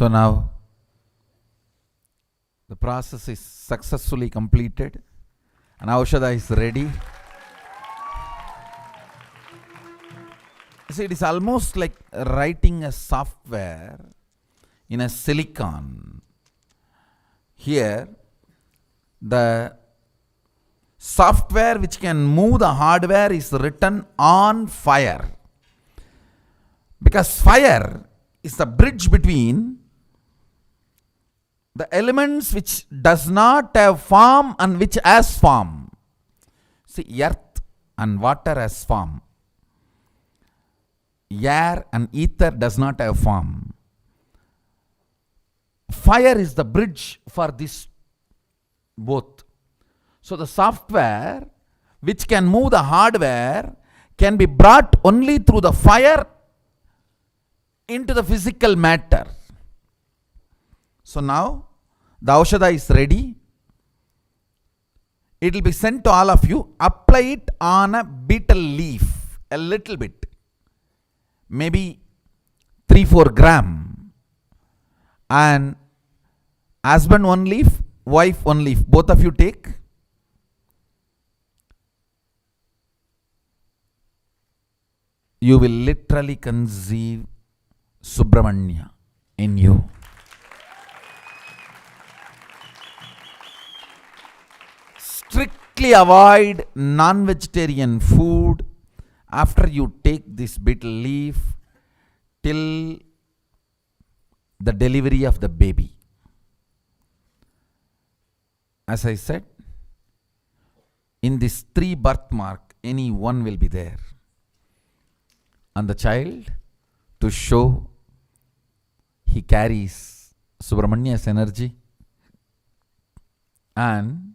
So now the process is successfully completed and Aushadha is ready. See, it is almost like writing a software in a silicon. Here, the software which can move the hardware is written on fire. Because fire is the bridge between the elements which does not have form and which has form. See, earth and water has form. Air and ether does not have form. Fire is the bridge for this both. So the software which can move the hardware can be brought only through the fire into the physical matter. So now the Aushadha is ready. It will be sent to all of you. Apply it on a betel leaf, a little bit, maybe 3-4 gram, and husband 1 leaf, wife 1 leaf. Both of you take. You will literally conceive Subramanya in you. Strictly avoid non-vegetarian food after you take this betel leaf till the delivery of the baby. As I said, in this 3 birthmark, any one will be there. And the child, to show he carries Subramanya's energy, and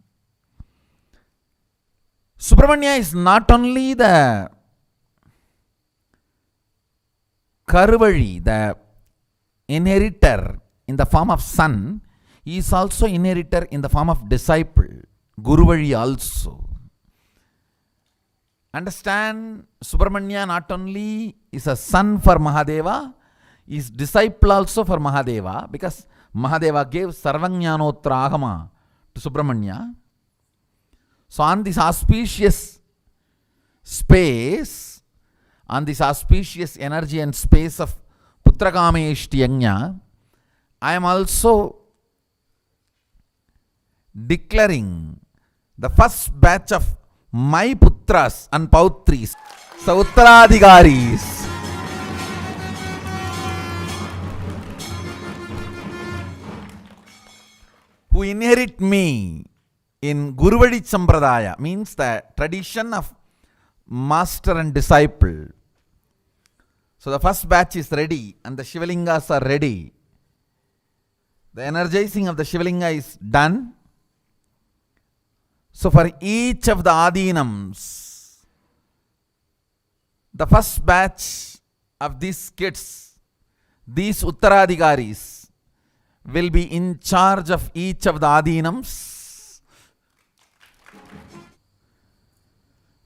Subramanya is not only the Karuvali, the inheritor in the form of son, he is also inheritor in the form of disciple, Guruvali also. Understand, Subramanya not only is a son for Mahadeva, he is disciple also for Mahadeva, because Mahadeva gave Sarvajnanotra Agama to Subramanya. So on this auspicious space, on this auspicious energy and space of Putrakameshti Yajna, I am also declaring the first batch of my Putras and Pautris, Uttaradhigaris, who inherit me in Guruvali Sampradaya, means the tradition of master and disciple. So the first batch is ready and the Shivalingas are ready. The energizing of the Shivalinga is done. So for each of the Adinams, the first batch of these kids, these Uttaradhigaris, will be in charge of each of the Adinams.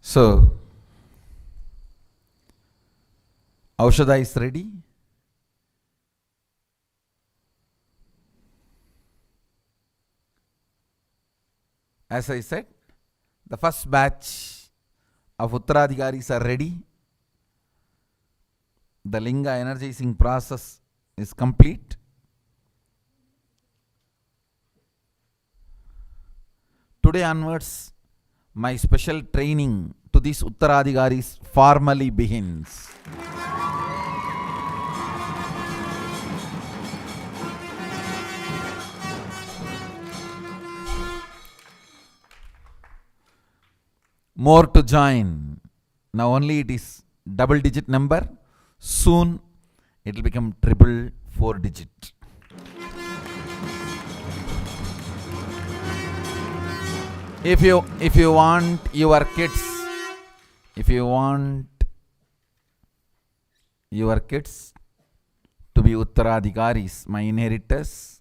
So, Aushadha is ready. As I said, the first batch of Uttaradhigaris are ready. The Linga energizing process is complete. Today onwards, my special training to these Uttaradhigaris formally begins. More to join. Now only it is double-digit number. Soon it will become 444-digit. If you want your kids, to be Uttaradhigaris, my inheritors,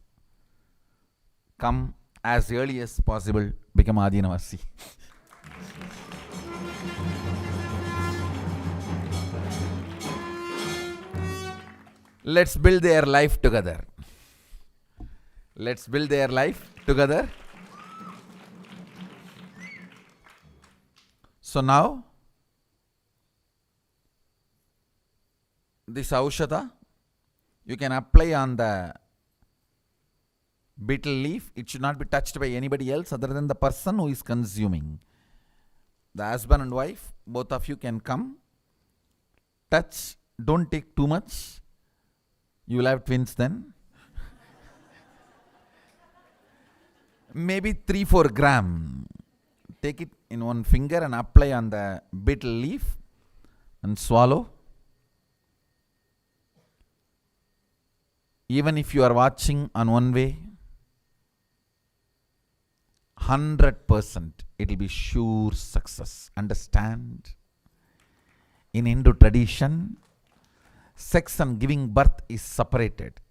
come as early as possible, become Adinavasi. Let's build their life together. Let's build their life together. So now, this Aushadha, you can apply on the betel leaf. It should not be touched by anybody else other than the person who is consuming. The husband and wife, both of you can come, touch, don't take too much. You will have twins then. Maybe 3-4 gram. Take it in one finger and apply on the betel leaf and swallow. Even if you are watching on one way, 100% it will be sure success. Understand? In Hindu tradition, sex and giving birth is separated.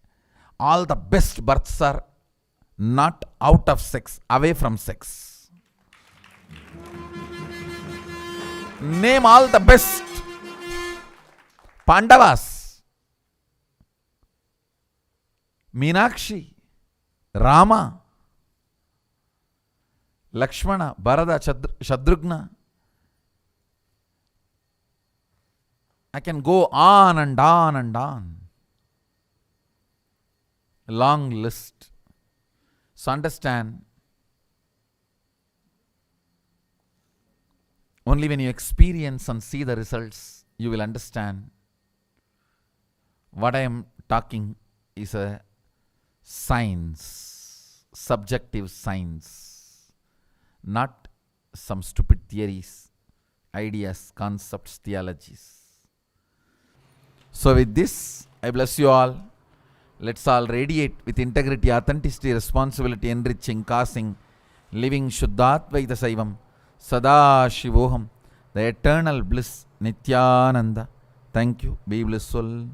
All the best births are not out of sex, away from sex. Name all the best Pandavas, Meenakshi, Rama, Lakshmana, Bharata, Shatrugna. I can go on and on and on. A long list. So understand, only when you experience and see the results, you will understand. What I am talking is a science, subjective science, not some stupid theories, ideas, concepts, theologies. So with this, I bless you all. Let's all radiate with integrity, authenticity, responsibility, enriching, causing, living Shuddhatvaita Saivam, Sada Shivoham, the eternal bliss, Nityananda. Thank you. Be blissful.